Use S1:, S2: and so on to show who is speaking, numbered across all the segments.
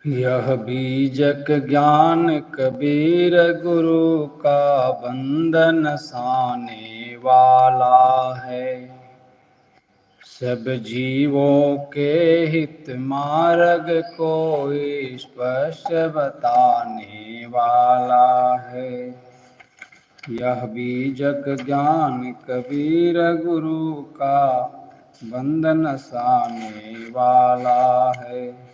S1: यह बीजक ज्ञान कबीर गुरु का बंधन साने वाला है। सब जीवों के हित मार्ग को स्पष्ट बताने वाला है। यह बीजक ज्ञान कबीर गुरु का बंधन साने वाला है।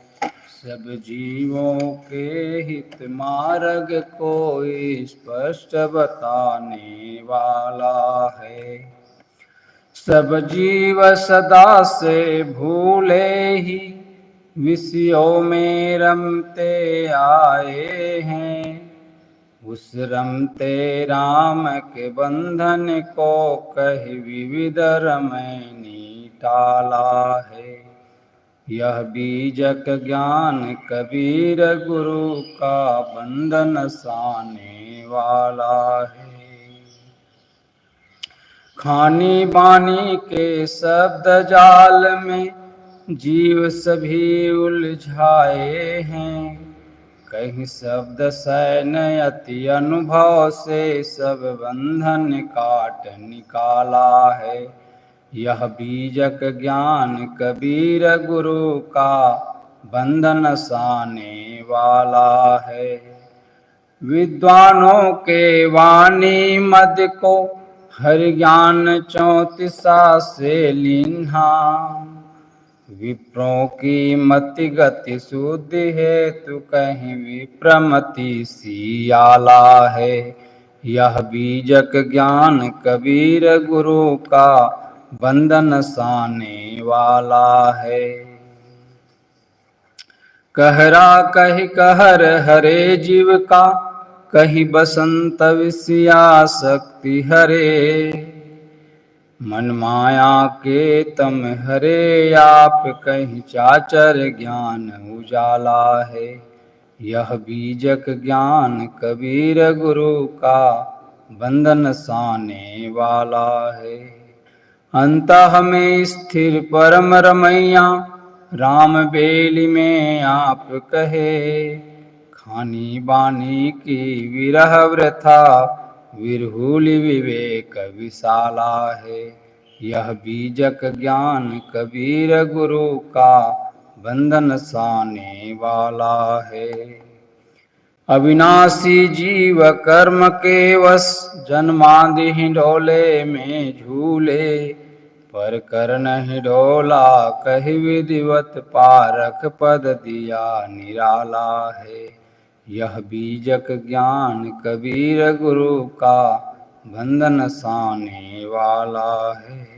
S1: सब जीवों के हित मार्ग को स्पष्ट बताने वाला है। सब जीव सदा से भूले ही विषयों में रमते आए हैं। उस रमते राम के बंधन को कही विविध रमैनी टाला है। यह बीजक ज्ञान कबीर गुरु का बंधन साने वाला है। खानी बानी के शब्द जाल में जीव सभी उलझाए हैं। कहीं शब्द सैन अति अनुभव से सब बंधन काट निकाला है। यह बीजक ज्ञान कबीर गुरु का बंधन साने वाला है। विद्वानों के वाणी मद को हरि ज्ञान 34 से लीन्हा। विप्रों की मति गति शुद्धि है तू कहीं विप्रमति सियाला है। यह बीजक ज्ञान कबीर गुरु का बंधन साने वाला है। कहरा कही कहर हरे जीव का कही बसंत विषया शक्ति हरे। मन माया के तम हरे आप कहीं चाचर ज्ञान उजाला है। यह बीजक ज्ञान कबीर गुरु का बंधन साने वाला है। अंतः में स्थिर परम रमैया राम बेली में आप कहे। खानी बानी की विरह वृथा विरहुल विवेक विशाला है। यह बीजक ज्ञान कबीर गुरु का बंधन साने वाला है। अविनाशी जीव कर्म के वश जन्मादि हिडोले में झूले। पर कर नहीं डोला कही विधिवत पारख पद दिया निराला है। यह बीजक ज्ञान कबीर गुरु का बंधन साने वाला है।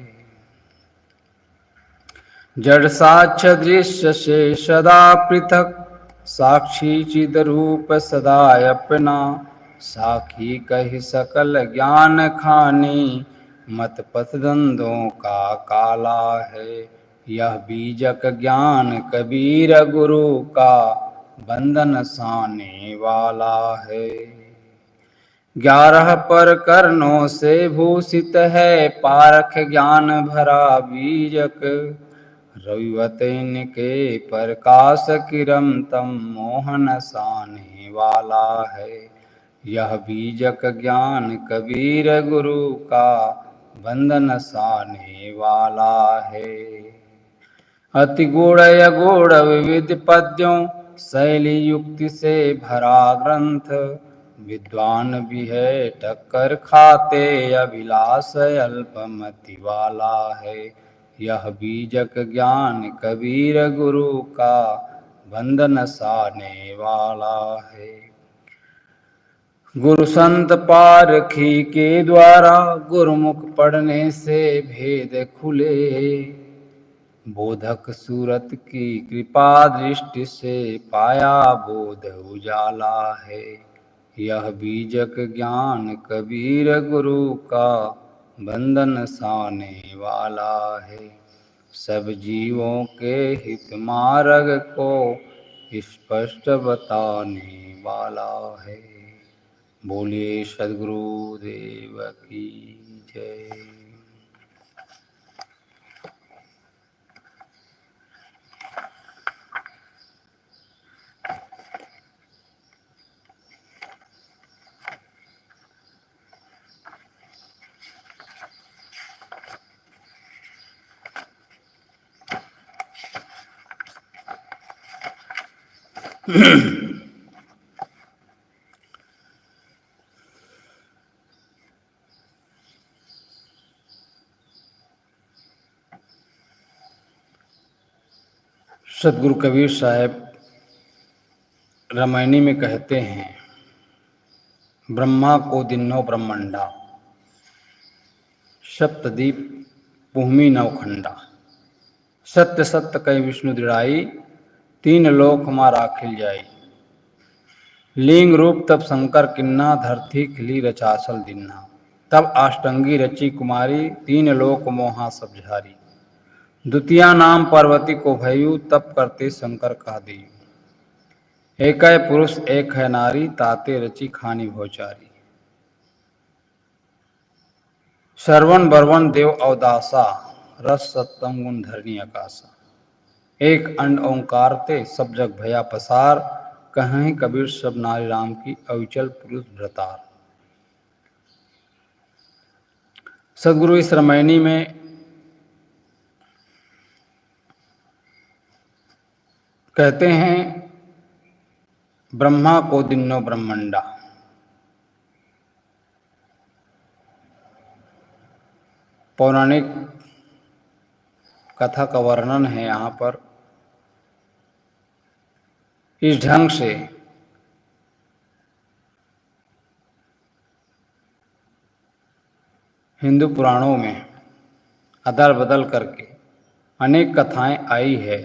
S1: जड़ साक्ष्य दृश्य से सदा पृथक साक्षी चिद रूप सदा अपना। साखी कही सकल ज्ञान खानी मत पथ द्वंद्वों का काला है। यह बीजक ज्ञान कबीर गुरु का बंधन साने वाला है। 11 पर कर्णों से भूषित है पारख ज्ञान भरा बीजक। रविवत इनके प्रकाश किरम तम मोहन साने वाला है। यह बीजक ज्ञान कबीर गुरु का बंधन साने वाला है। अति गुण अगुण विविध पद्यों शैली युक्ति से भरा ग्रंथ। विद्वान भी है टक्कर खाते अभिलाष अल्पमति वाला है। यह बीजक ज्ञान कबीर गुरु का बंधन साने वाला है। गुरु संत पारखी के द्वारा गुरुमुख पढ़ने से भेद खुले। बोधक सूरत की कृपा दृष्टि से पाया बोध उजाला है। यह बीजक ज्ञान कबीर गुरु का बंधन साने वाला है। सब जीवों के हित मार्ग को स्पष्ट बताने वाला है। बोलिए सद्गुरु देव की जय। सदगुरु कबीर साहब रामायणी में कहते हैं, ब्रह्मा को दिन्नो ब्रह्मंडा, सप्तदीप भूमि नवखंडा, सत्य सत्य कई विष्णु दृढ़ाई, तीन लोक हमारा खिल जाई। लिंग रूप तब शंकर किन्ना, धरती खिली रचासल दिन्ना। तब अष्टंगी रची कुमारी, तीन लोक मोहा सब झारी। द्वितीया नाम पार्वती को भयु, तब करते शंकर कहा देयु। एक है पुरुष एक है नारी, ताते रची खानी भोचारी। श्रवण बरवन देव अवदासा, रस सत्तम गुण धरनी आकाशा। एक अंड ओंकार ते सब जग भया पसार, कहीं कबीर सब नारी राम की अविचल पुरुष भ्रतार। सदगुरु इस रामायणी में कहते हैं, ब्रह्मा को दिन्नो ब्रह्मंडा। पौराणिक कथा का वर्णन है यहाँ पर इस ढंग से। हिंदू पुराणों में अदल बदल करके अनेक कथाएं आई है।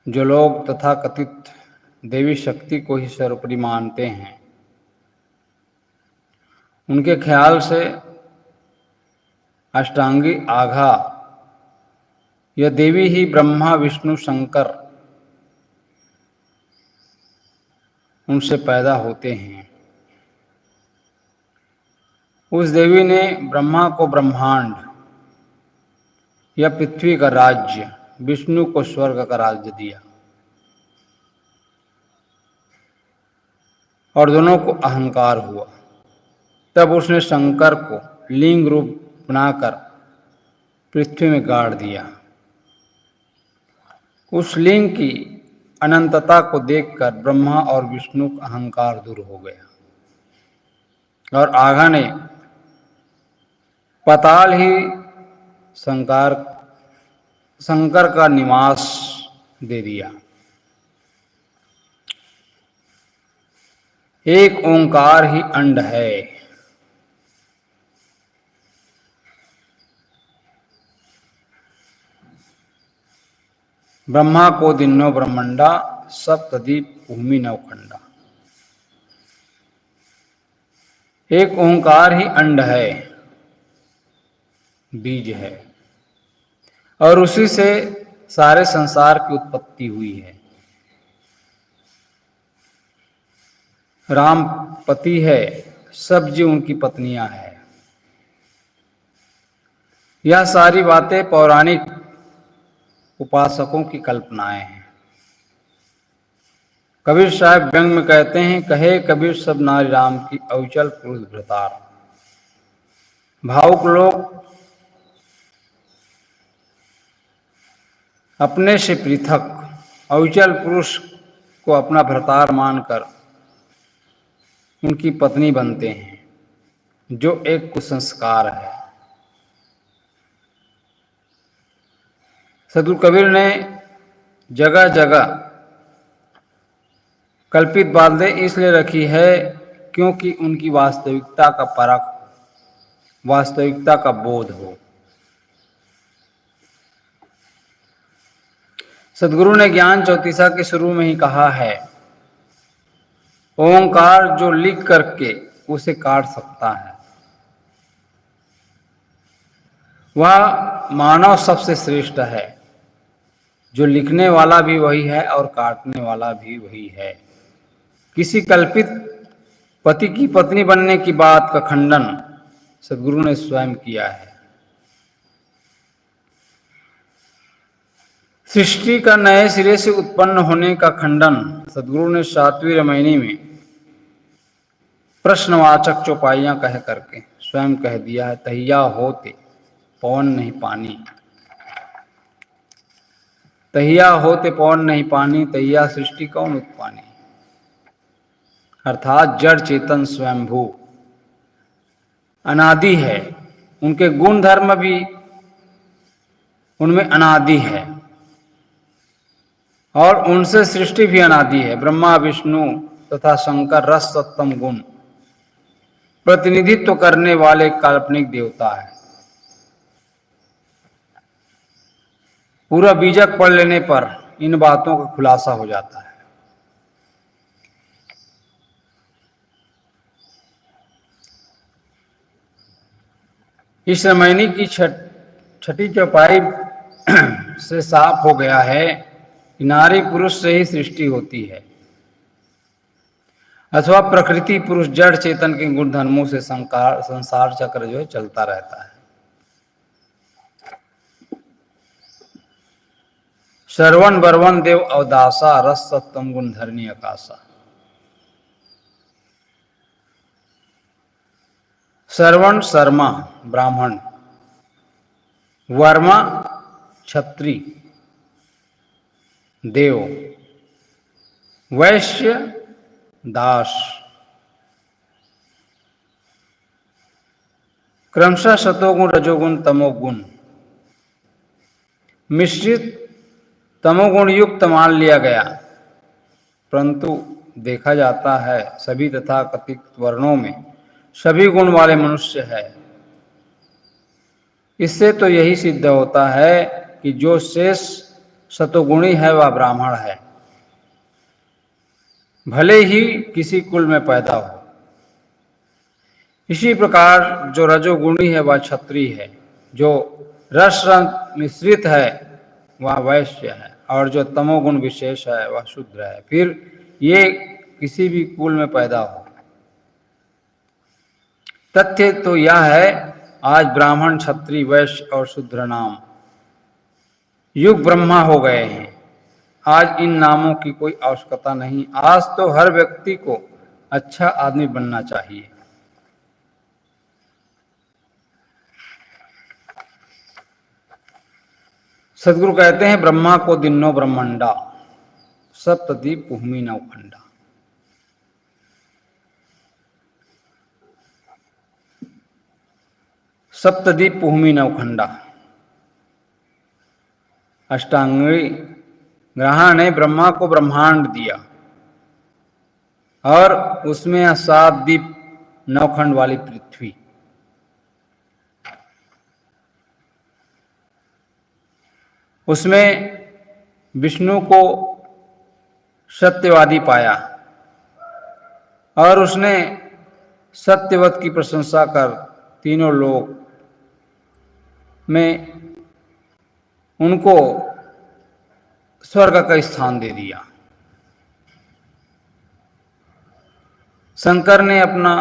S1: जो लोग तथाकथित देवी शक्ति को ही सर्वोपरि मानते हैं, उनके ख्याल से अष्टांगी आघा यह देवी ही ब्रह्मा विष्णु शंकर उनसे पैदा होते हैं। उस देवी ने ब्रह्मा को ब्रह्मांड या पृथ्वी का राज्य, विष्णु को स्वर्ग का राज्य दिया और दोनों को अहंकार हुआ। तब उसने शंकर को लिंग रूप बनाकर पृथ्वी में गाड़ दिया। उस लिंग की अनंतता को देखकर ब्रह्मा और विष्णु का अहंकार दूर हो गया और आघा ने पाताल ही शंकर का निवास दे दिया। एक ओंकार ही अंड है। ब्रह्मा को दिन्नो ब्रह्मंडा, सप्तदीप भूमि नवखंडा। एक ओंकार ही अंड है, बीज है, और उसी से सारे संसार की उत्पत्ति हुई है। राम पति है, सब जीव उनकी पत्नियां हैं। यह सारी बातें पौराणिक उपासकों की कल्पनाएं हैं। कबीर साहब व्यंग में कहते हैं, कहे कबीर सब नारी राम की अविचल पुरुष भ्रतार। भावुक लोग अपने से पृथक अविचल पुरुष को अपना भ्रतार मानकर उनकी पत्नी बनते हैं, जो एक कुसंस्कार है। सदगुरु कबीर ने जगह जगह कल्पित बातें इसलिए रखी है क्योंकि उनकी वास्तविकता का परख, वास्तविकता का बोध हो। सदगुरु ने ज्ञान चौतीसा के शुरू में ही कहा है, ओंकार जो लिख करके उसे काट सकता है वह मानव सबसे श्रेष्ठ है। जो लिखने वाला भी वही है और काटने वाला भी वही है। किसी कल्पित पति की पत्नी बनने की बात का खंडन सदगुरु ने स्वयं किया है। सृष्टि का नए सिरे से उत्पन्न होने का खंडन सदगुरु ने 7वीं रामायणी में प्रश्नवाचक चौपाइयां कह करके स्वयं कह दिया है। तहिया होते पवन नहीं पानी। तहिया होते पौन नहीं पानी, तहिया सृष्टि कौन उत्पानी। अर्थात जड़ चेतन स्वयंभू अनादि है, उनके गुण धर्म भी उनमें अनादि है और उनसे सृष्टि भी अनादि है। ब्रह्मा विष्णु तथा शंकर रस सत्तम गुण प्रतिनिधित्व करने वाले काल्पनिक देवता है। पूरा बीजक पढ़ लेने पर इन बातों का खुलासा हो जाता है। इस रामायणी की छठी चौपाई से साफ हो गया है कि नारी पुरुष से ही सृष्टि होती है अथवा प्रकृति पुरुष जड़ चेतन के गुण धर्मों से संसार चक्र जो है चलता रहता है। श्रवण बरवन देव अवदासा, रस सत्तम गुण धरनी आकाशा। श्रवण शर्मा ब्राह्मण, वर्मा क्षत्रि देव, वैश्य दास। क्रमशः सतोगुण रजोगुण तमोगुण मिश्रित तमोगुण युक्त मान लिया गया, परंतु देखा जाता है सभी तथा कथित वर्णों में सभी गुण वाले मनुष्य है। इससे तो यही सिद्ध होता है कि जो शेष सतोगुणी है वह ब्राह्मण है, भले ही किसी कुल में पैदा हो। इसी प्रकार जो रजोगुणी है वह क्षत्रिय है, जो रस मिश्रित है वह वैश्य है और जो तमोगुण विशेष है वह शूद्र है। फिर ये किसी भी कुल में पैदा हो। तथ्य तो यह है आज ब्राह्मण क्षत्रिय वैश्य और शूद्र नाम युग ब्रह्मा हो गए हैं। आज इन नामों की कोई आवश्यकता नहीं। आज तो हर व्यक्ति को अच्छा आदमी बनना चाहिए। सदगुरु कहते हैं ब्रह्मा को दिन्नो ब्रह्मंडा, सप्तद्वीप भूमि नवखंडा। सप्तद्वीप भूमि नवखंडा अष्टांगी ग्रहण ने ब्रह्मा को ब्रह्मांड दिया और उसमें 7 द्वीप 9 खंड वाली पृथ्वी। उसमें विष्णु को सत्यवादी पाया और उसने सत्यवत की प्रशंसा कर तीनों लोक में उनको स्वर्ग का स्थान दे दिया। शंकर ने अपना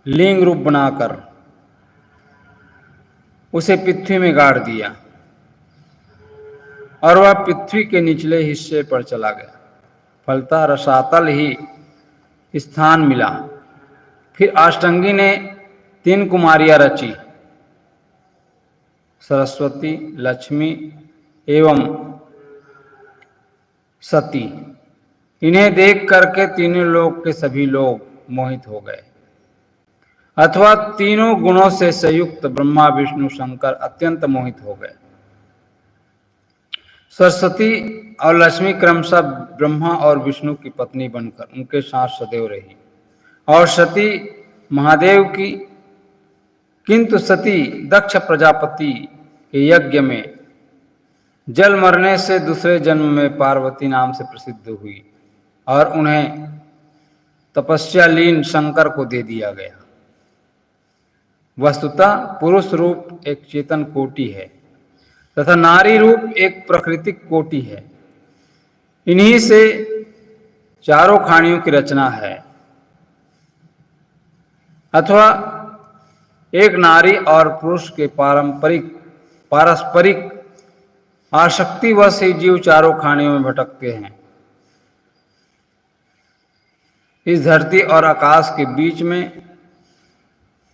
S1: लिंग रूप बनाकर उसे पृथ्वी में गाड़ दिया और वह पृथ्वी के निचले हिस्से पर चला गया। फलतः रसातल ही स्थान मिला। फिर अष्टांगी ने 3 कुमारियां रची, सरस्वती, लक्ष्मी एवं सती। इन्हें देख करके तीनों लोक के सभी लोग मोहित हो गए अथवा तीनों गुणों से संयुक्त ब्रह्मा विष्णु शंकर अत्यंत मोहित हो गए। सरस्वती और लक्ष्मी क्रमशः ब्रह्मा और विष्णु की पत्नी बनकर उनके साथ सदैव रही और सती महादेव की, किंतु सती दक्ष प्रजापति के यज्ञ में जल मरने से दूसरे जन्म में पार्वती नाम से प्रसिद्ध हुई और उन्हें तपस्यालीन शंकर को दे दिया गया। वस्तुतः पुरुष रूप एक चेतन कोटि है तथा नारी रूप एक प्राकृतिक कोटि है। इन्हीं से चारों खानियों की रचना है अथवा एक नारी और पुरुष के पारस्परिक आसक्तिवश ही जीव चारों खानियों में भटकते हैं। इस धरती और आकाश के बीच में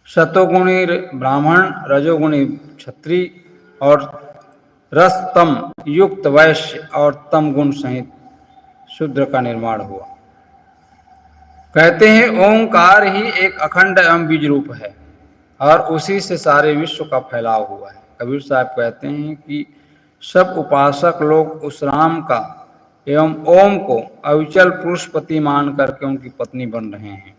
S1: सतोगुणी ब्राह्मण, रजोगुणी क्षत्रिय और रस तम युक्त वैश्य और तम गुण सहित शूद्र का निर्माण हुआ। कहते हैं ओंकार ही एक अखंड एवं बीज रूप है और उसी से सारे विश्व का फैलाव हुआ है। कबीर साहब कहते हैं कि सब उपासक लोग उस राम का एवं ओम को अविचल पुरुषपति मान करके उनकी पत्नी बन रहे हैं।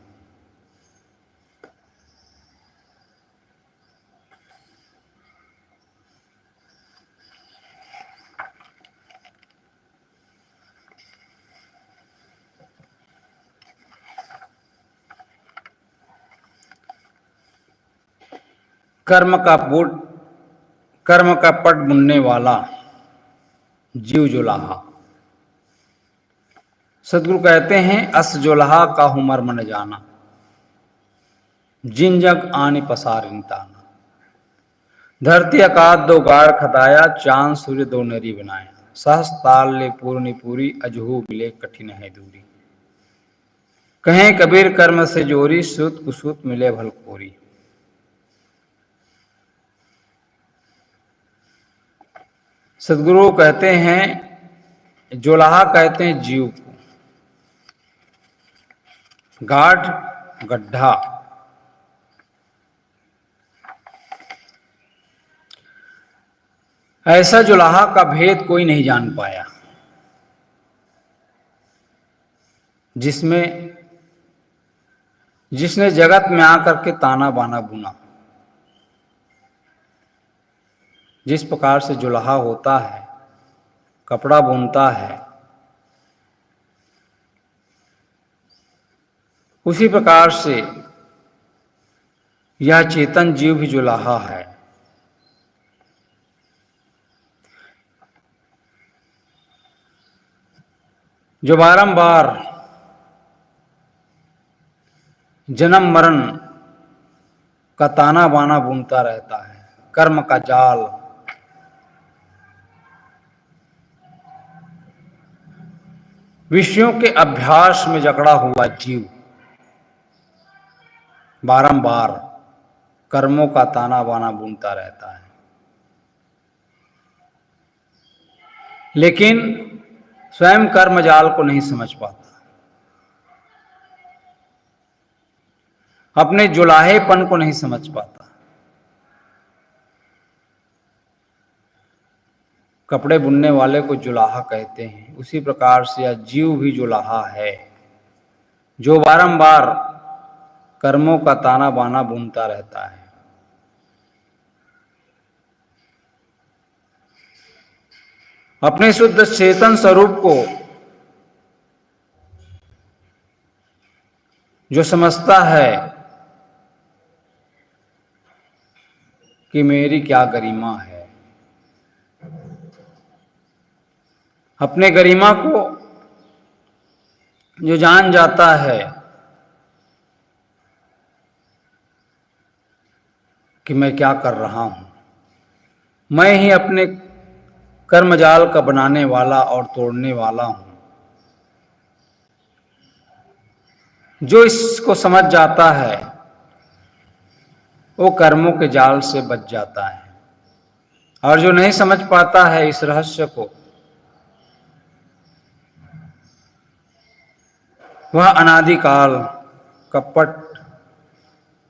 S1: कर्म का पट बुनने वाला जीव जुलाहा। सदगुरु कहते हैं अस जुलाहा का हूं मर्म न जाना, जिन जग आनी पसारिन ताना। धरती आकाश दो गाड़ खदाया, चांद सूर्य दो नरी बनाया। सहस ताल ले पूर्णी पूरी, अजहू मिले कठिन है दूरी। कहें कबीर कर्म से जोरी, सूत कुसूत मिले भलकोरी। सदगुरु कहते हैं जोलाहा कहते हैं जीव को, गाढ़ गड्ढा। ऐसा जुलाहा का भेद कोई नहीं जान पाया जिसने जगत में आकर के ताना बाना बुना। जिस प्रकार से जुलाहा होता है, कपड़ा बुनता है, उसी प्रकार से यह चेतन जीव भी जुलाहा है। जो बारंबार जन्म मरण का ताना बाना बुनता रहता है, कर्म का जाल, विषयों के अभ्यास में जकड़ा हुआ जीव बारंबार कर्मों का ताना बाना बुनता रहता है, लेकिन स्वयं कर्म जाल को नहीं समझ पाता। अपने जुलाहेपन को नहीं समझ पाता। कपड़े बुनने वाले को जुलाहा कहते हैं, उसी प्रकार से यह जीव भी जुलाहा है, जो बारंबार कर्मों का ताना बाना बुनता रहता है। अपने शुद्ध चेतन स्वरूप को जो समझता है कि मेरी क्या गरिमा है, अपने गरिमा को जो जान जाता है कि मैं क्या कर रहा हूं, मैं ही अपने कर्मजाल का बनाने वाला और तोड़ने वाला हूं, जो इसको समझ जाता है वो कर्मों के जाल से बच जाता है, और जो नहीं समझ पाता है इस रहस्य को, वह अनादिकाल कपट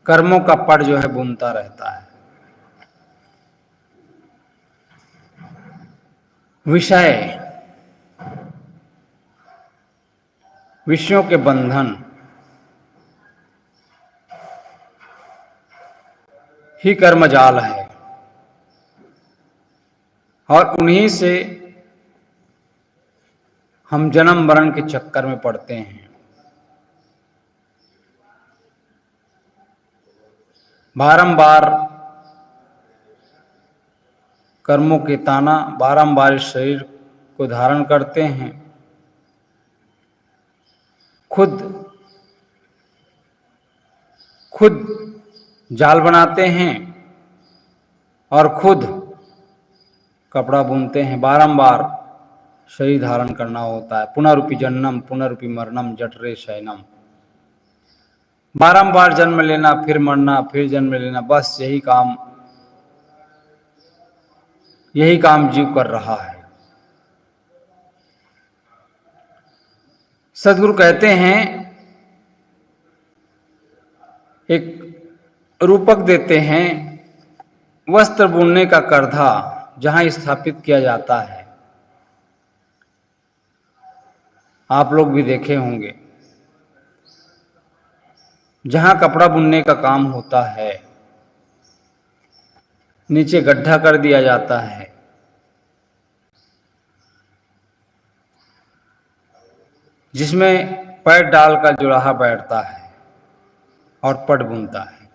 S1: कर्मों का पट जो है बुनता रहता है। विषयों के बंधन ही कर्मजाल है, और उन्हीं से हम जन्म मरण के चक्कर में पड़ते हैं। बारंबार कर्मों के ताना बारंबार इस शरीर को धारण करते हैं, खुद जाल बनाते हैं और खुद कपड़ा बुनते हैं। बारंबार शरीर धारण करना होता है। पुनरुपि जन्नम पुनरुपि मरणम जठरे शयनम, बारंबार जन्म लेना, फिर मरना, फिर जन्म लेना, बस यही काम यही काम जीव कर रहा है। सद्गुरु कहते हैं, एक रूपक देते हैं, वस्त्र बुनने का करधा जहां स्थापित किया जाता है, आप लोग भी देखे होंगे, जहां कपड़ा बुनने का काम होता है नीचे गड्ढा कर दिया जाता है, जिसमें पैर डालकर जुलाहा बैठता है और पट बुनता है।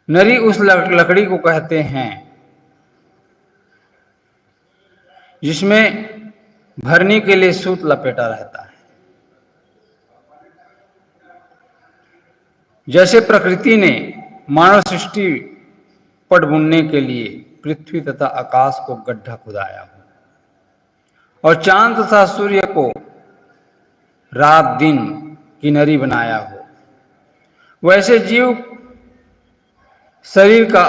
S1: नरी उस लकड़ी को कहते हैं जिसमें भरने के लिए सूत लपेटा रहता है। जैसे प्रकृति ने मानव सृष्टि पट बुनने के लिए पृथ्वी तथा आकाश को गड्ढा खुदाया हो और चांद तथा सूर्य को रात दिन की नरी बनाया हो, वैसे जीव शरीर का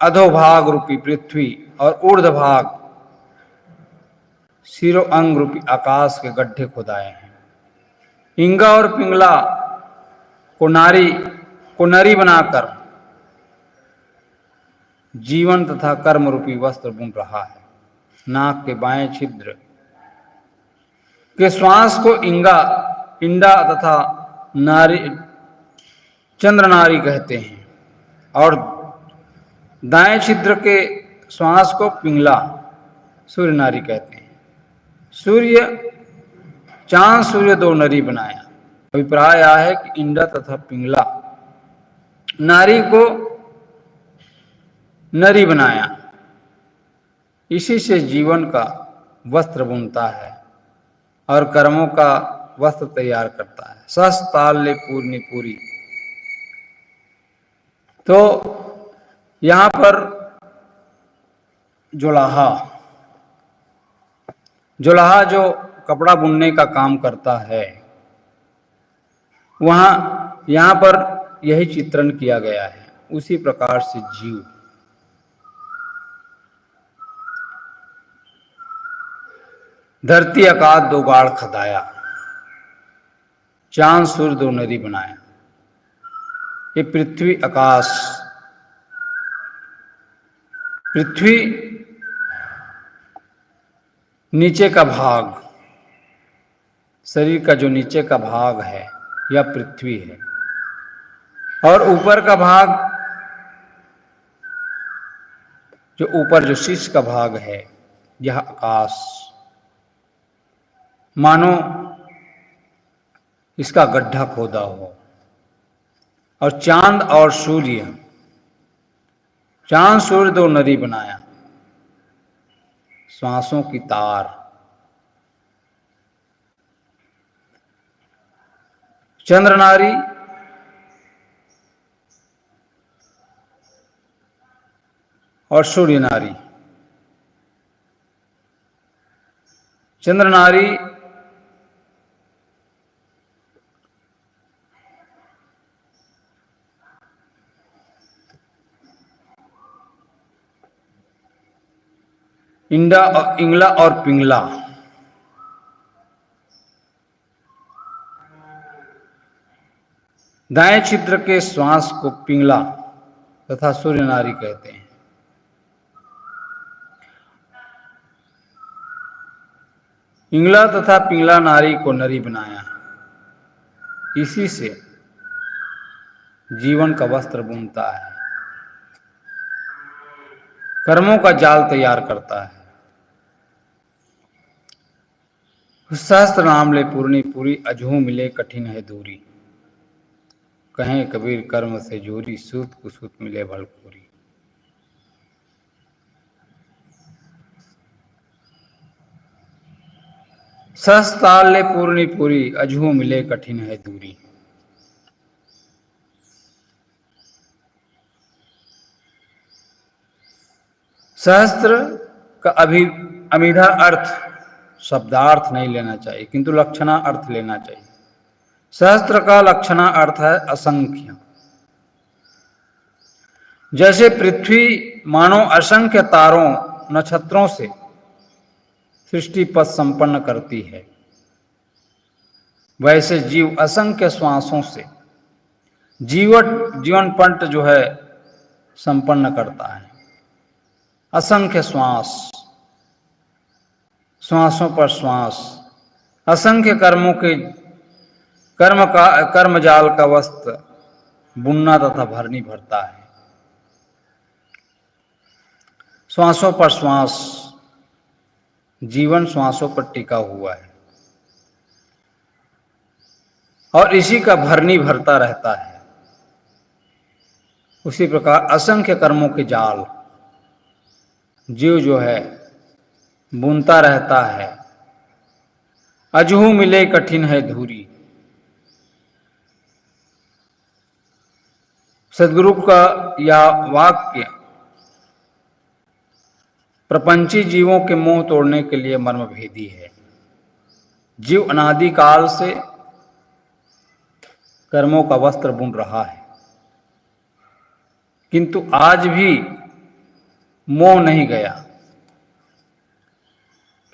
S1: अधोभाग रूपी पृथ्वी और ऊर्ध्व भाग सिरो अंग रूपी आकाश के गड्ढे खुदाए हैं। इंगा और पिंगला को नरी बनाकर जीवन तथा कर्म रूपी वस्त्र बुन रहा है। नाक के बाएं छिद्र के श्वास को इंडा तथा नारी चंद्र नारी कहते हैं और दाएं छिद्र के श्वास को पिंगला सूर्य नारी कहते हैं। चांद सूर्य दो नरी बनाया। अभिप्राय यह है कि इंडा तथा पिंगला नारी को नरी बनाया, इसी से जीवन का वस्त्र बुनता है और कर्मों का वस्त्र तैयार करता है। सस ताल ले पूर्णी पूरी। तो यहां पर जुलाहा जो कपड़ा बुनने का काम करता है, यहां पर यही चित्रण किया गया है। उसी प्रकार से जीव धरती आकाश दो गाड़ खदाया, चांद सूर्य दो नदी बनाया। ये पृथ्वी आकाश, पृथ्वी नीचे का भाग, शरीर का जो नीचे का भाग है यह पृथ्वी है और ऊपर का भाग जो शीर्ष का भाग है यह आकाश। मानो इसका गड्ढा खोदा हो। और चांद सूर्य दो नदी बनाया, श्वासों की तार। चंद्र नारी और सूर्य नारी। चंद्र नारी इंगला और पिंगला। दाएं छिद्र के श्वास को पिंगला तथा सूर्य नारी कहते हैं। इंगला तथा पिंगला नारी को नरी बनाया, इसी से जीवन का वस्त्र बुनता है, कर्मों का जाल तैयार करता है। सहस्त्र नाम ले पूर्णी पूरी, अजहू मिले कठिन है दूरी। कहें कबीर कर्म से जोरी, सूत कुसूत मिले भलपूरी। सहस्त्र ले पूर्णी पूरी, अजहू मिले कठिन है दूरी। सहस्त्र का अमीधा अर्थ शब्दार्थ नहीं लेना चाहिए, किंतु लक्षणा अर्थ लेना चाहिए। सहस्त्र का लक्षणा अर्थ है असंख्य। जैसे पृथ्वी मानो असंख्य तारों नक्षत्रों से सृष्टि पथ संपन्न करती है, वैसे जीव असंख्य श्वासों से जीवन पंट जो है संपन्न करता है। असंख्य श्वास, श्वासों पर श्वास, असंख्य कर्मों के कर्मजाल का वस्त्र बुनना तथा भरनी भरता है। श्वासों पर श्वास, जीवन श्वासों पर टिका हुआ है और इसी का भरनी भरता रहता है। उसी प्रकार असंख्य कर्मों के जाल जीव जो है बुनता रहता है। अजहू मिले कठिन है धूरी। सदगुरु का यह वाक्य प्रपंची जीवों के मोह तोड़ने के लिए मर्मभेदी है। जीव अनादिकाल से कर्मों का वस्त्र बुन रहा है, किंतु आज भी मोह नहीं गया,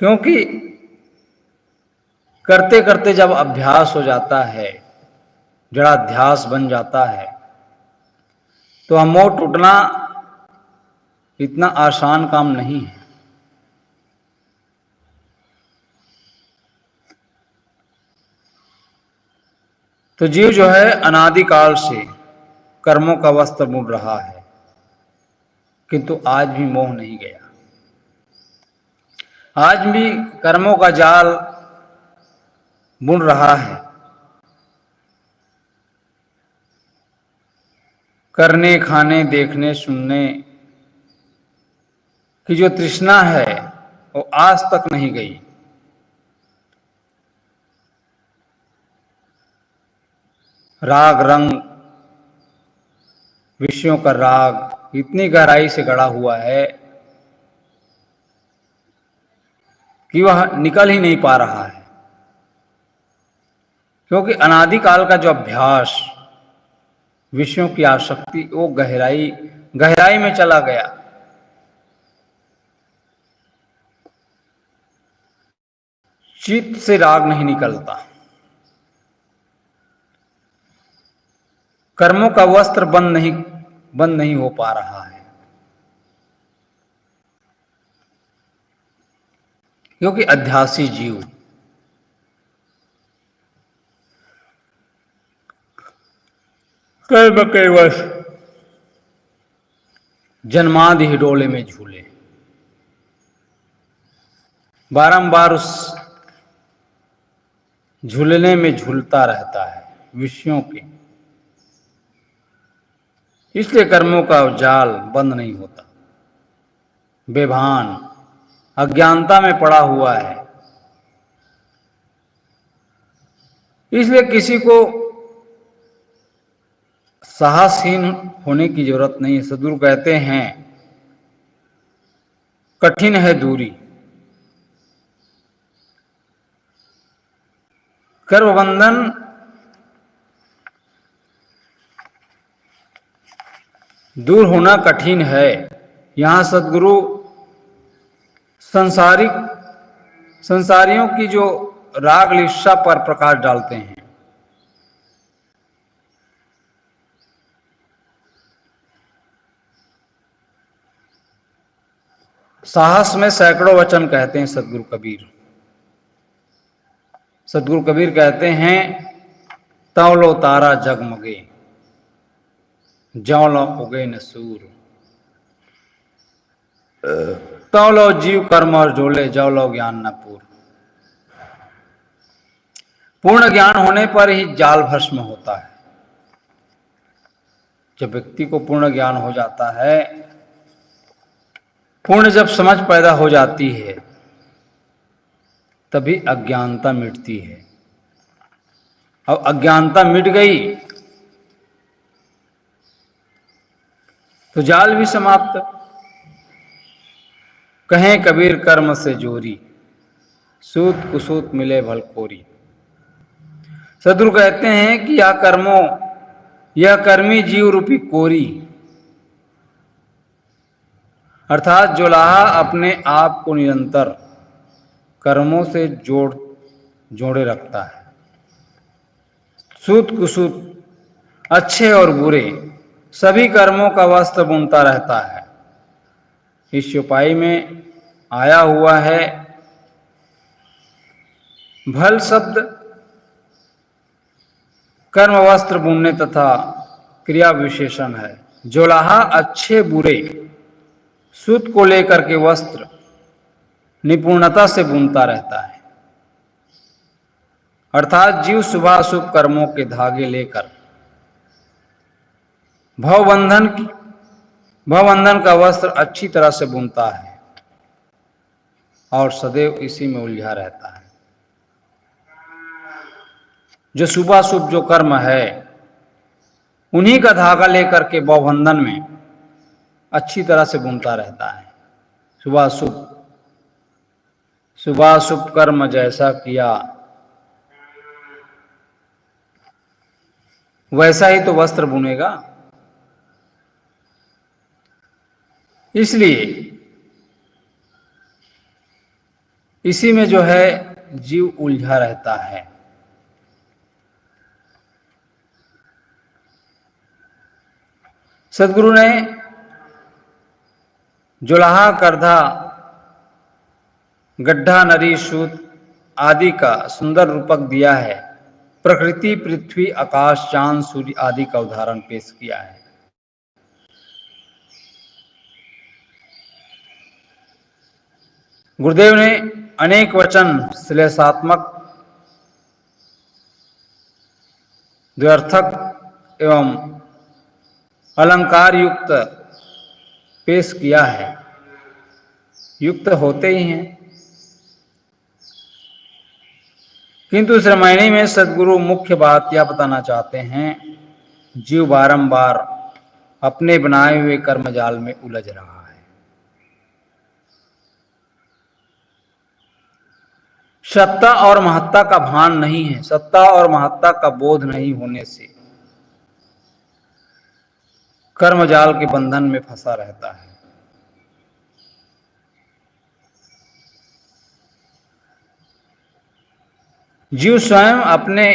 S1: क्योंकि करते करते जब अभ्यास हो जाता है, जड़ाध्यास बन जाता है, तो मोह टूटना इतना आसान काम नहीं है। तो जीव जो है अनादिकाल से कर्मों का वस्त्र बुन रहा है, किंतु आज भी मोह नहीं गया। आज भी कर्मों का जाल बुन रहा है। करने, खाने, देखने, सुनने की जो तृष्णा है वो आज तक नहीं गई। राग रंग, विषयों का राग इतनी गहराई से गड़ा हुआ है कि वह निकल ही नहीं पा रहा है, क्योंकि अनादिकाल का जो अभ्यास, विषयों की आसक्ति, वो गहराई में चला गया। चित्त से राग नहीं निकलता। कर्मों का वस्त्र बंद नहीं हो पा रहा है, क्योंकि अध्यासी जीव कर्म के वश जन्मादि हिडोले में झूले, बारंबार उस झूलने में झूलता रहता है विषयों के। इसलिए कर्मों का जाल बंद नहीं होता। बेभान अज्ञानता में पड़ा हुआ है। इसलिए किसी को साहसहीन होने की जरूरत नहीं है। सदगुरु कहते हैं कठिन है दूरी। कर्मबंधन दूर होना कठिन है। यहां सदगुरु संसारियों की जो राग लिप्सा पर प्रकाश डालते हैं। साहस में सैकड़ों वचन कहते हैं सदगुरु कबीर। सदगुरु कबीर कहते हैं तव लो तारा जगमगे, ज्यों लो उगे न सूर। तव लो जीव कर्म और झोले, ज्यों लो ज्ञान न पूर। पूर्ण ज्ञान होने पर ही जाल भस्म होता है। जब व्यक्ति को पूर्ण ज्ञान हो जाता है, पूर्ण जब समझ पैदा हो जाती है, तभी अज्ञानता मिटती है। अब अज्ञानता मिट गई तो जाल भी समाप्त। कहें कबीर कर्म से जोरी, सूत कुसूत मिले भलकोरी। सदगुरु कहते हैं कि यह कर्मी जीव रूपी कोरी अर्थात जोलाहा अपने आप को निरंतर कर्मों से जोड़े रखता है। सूत कुसूत, अच्छे और बुरे सभी कर्मों का वस्त्र बुनता रहता है। इस चौपाई में आया हुआ है भल शब्द कर्म वस्त्र बुनने तथा क्रिया विशेषण है। जोलाहा अच्छे बुरे सूत को लेकर के वस्त्र निपुणता से बुनता रहता है। अर्थात जीव शुभाशुभ कर्मों के धागे लेकर भवबंधन का वस्त्र अच्छी तरह से बुनता है और सदैव इसी में उलझा रहता है। जो शुभाशुभ जो कर्म है उन्हीं का धागा लेकर के भवबंधन में अच्छी तरह से बुनता रहता है। शुभाशुभ कर्म जैसा किया वैसा ही तो वस्त्र बुनेगा। इसलिए इसी में जो है जीव उलझा रहता है। सदगुरु ने जोलाहा, करधा, गड्ढा, नरी, सूत आदि का सुंदर रूपक दिया है। प्रकृति, पृथ्वी, आकाश, चांद, सूर्य आदि का उदाहरण पेश किया है। गुरुदेव ने अनेक वचन श्लेषात्मक, द्व्यर्थक एवं अलंकार युक्त पेश किया है। युक्त होते ही हैं, किंतु इस रामायणी में सदगुरु मुख्य बात यह बताना चाहते हैं, जीव बारंबार अपने बनाए हुए कर्मजाल में उलझ रहा है। सत्ता और महत्ता का भान नहीं है। सत्ता और महत्ता का बोध नहीं होने से कर्मजाल के बंधन में फंसा रहता है। जीव स्वयं अपने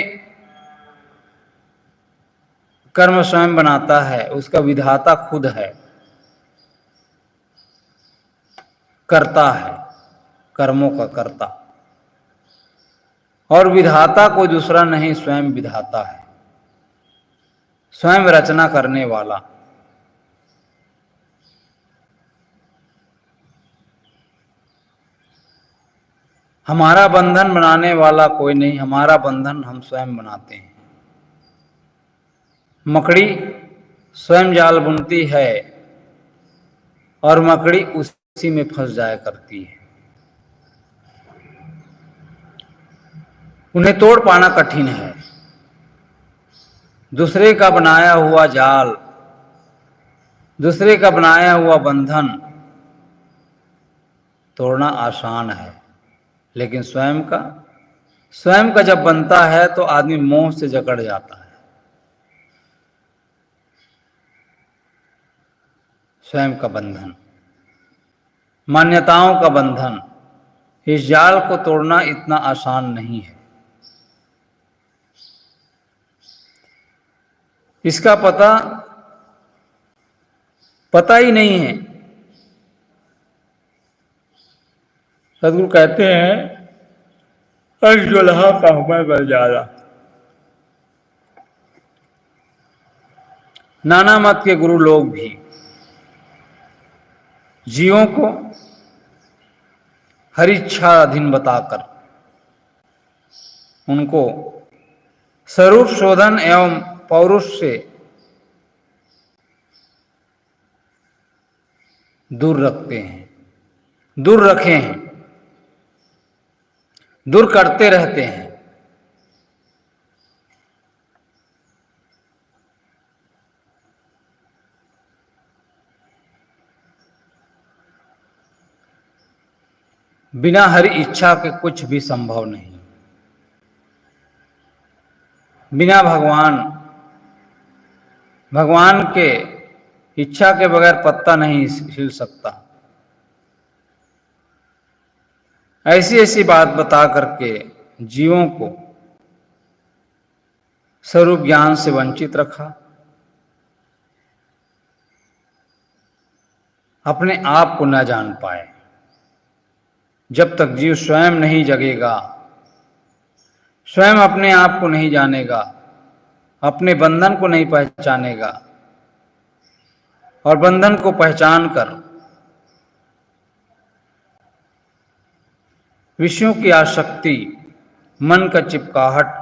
S1: कर्म स्वयं बनाता है, उसका विधाता खुद है, करता है, कर्मों का कर्ता। और विधाता कोई दूसरा नहीं, स्वयं विधाता है, स्वयं रचना करने वाला। हमारा बंधन बनाने वाला कोई नहीं, हमारा बंधन हम स्वयं बनाते हैं। मकड़ी स्वयं जाल बुनती है और मकड़ी उसी में फंस जाया करती है। उन्हें तोड़ पाना कठिन है। दूसरे का बनाया हुआ जाल, दूसरे का बनाया हुआ बंधन तोड़ना आसान है, लेकिन स्वयं का जब बनता है तो आदमी मोह से जकड़ जाता है। स्वयं का बंधन, मान्यताओं का बंधन, इस जाल को तोड़ना इतना आसान नहीं है। इसका पता ही नहीं है। सदगुरु कहते हैं जोलाहा का मैं बल ज्यादा। नाना मत के गुरु लोग भी जीवों को हर इच्छा अधीन बताकर उनको स्वरूप शोधन एवं पौरुष से दूर रखते हैं, दूर रखे हैं, दूर करते रहते हैं। बिना हरि इच्छा के कुछ भी संभव नहीं। बिना भगवान के इच्छा के बगैर पत्ता नहीं हिल सकता। ऐसी ऐसी बात बता करके जीवों को स्वरूप ज्ञान से वंचित रखा। अपने आप को न जान पाए। जब तक जीव स्वयं नहीं जगेगा, स्वयं अपने आप को नहीं जानेगा, अपने बंधन को नहीं पहचानेगा और बंधन को पहचान कर विषयों की आसक्ति, मन का चिपकाहट,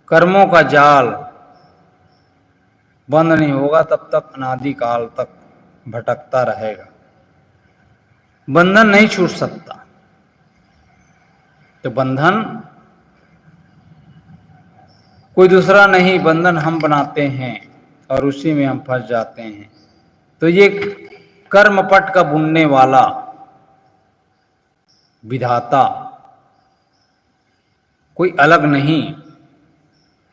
S1: कर्मों का जाल बंद नहीं होगा, तब तक अनादिकाल तक भटकता रहेगा। बंधन नहीं छूट सकता। तो बंधन कोई दूसरा नहीं, बंधन हम बनाते हैं और उसी में हम फंस जाते हैं। तो ये कर्मपट का बुनने वाला विधाता कोई अलग नहीं,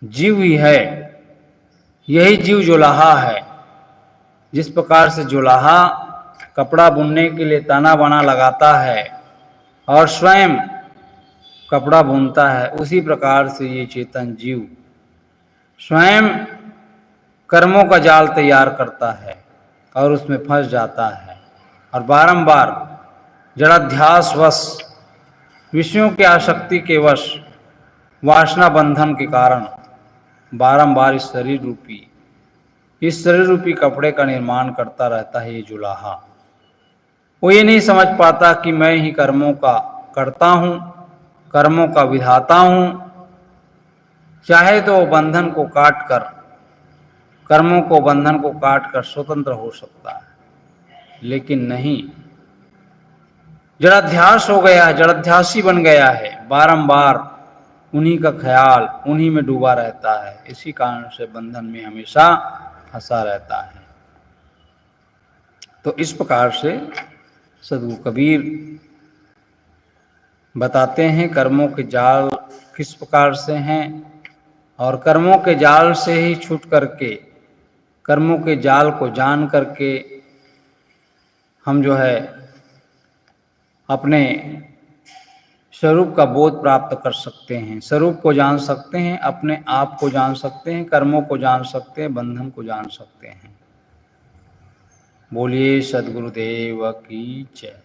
S1: जीव ही है। यही जीव जुलाहा है। जिस प्रकार से जुलाहा कपड़ा बुनने के लिए तना बना लगाता है और स्वयं कपड़ा बुनता है, उसी प्रकार से ये चेतन जीव स्वयं कर्मों का जाल तैयार करता है और उसमें फंस जाता है और बारंबार जड़ाध्यास वश, विषयों की आसक्ति के वश, वासना बंधन के कारण बारंबार इस शरीर रूपी कपड़े का निर्माण करता रहता है ये जुलाहा। वो ये नहीं समझ पाता कि मैं ही कर्मों का करता हूँ, कर्मों का विधाता हूँ। चाहे तो बंधन को काट कर, कर्मों को बंधन को काट कर स्वतंत्र हो सकता है, लेकिन नहीं, जड़ाध्यास हो गया है, जड़ाध्यासी बन गया है। बारंबार उन्हीं का ख्याल, उन्हीं में डूबा रहता है। इसी कारण से बंधन में हमेशा फंसा रहता है। तो इस प्रकार से सद्गुरु कबीर बताते हैं कर्मों के जाल किस प्रकार से हैं और कर्मों के जाल से ही छूट करके, कर्मों के जाल को जान करके हम जो है अपने स्वरूप का बोध प्राप्त कर सकते हैं, स्वरूप को जान सकते हैं, अपने आप को जान सकते हैं, कर्मों को जान सकते हैं, बंधन को जान सकते हैं। बोलिए सद्गुरुदेव की जय।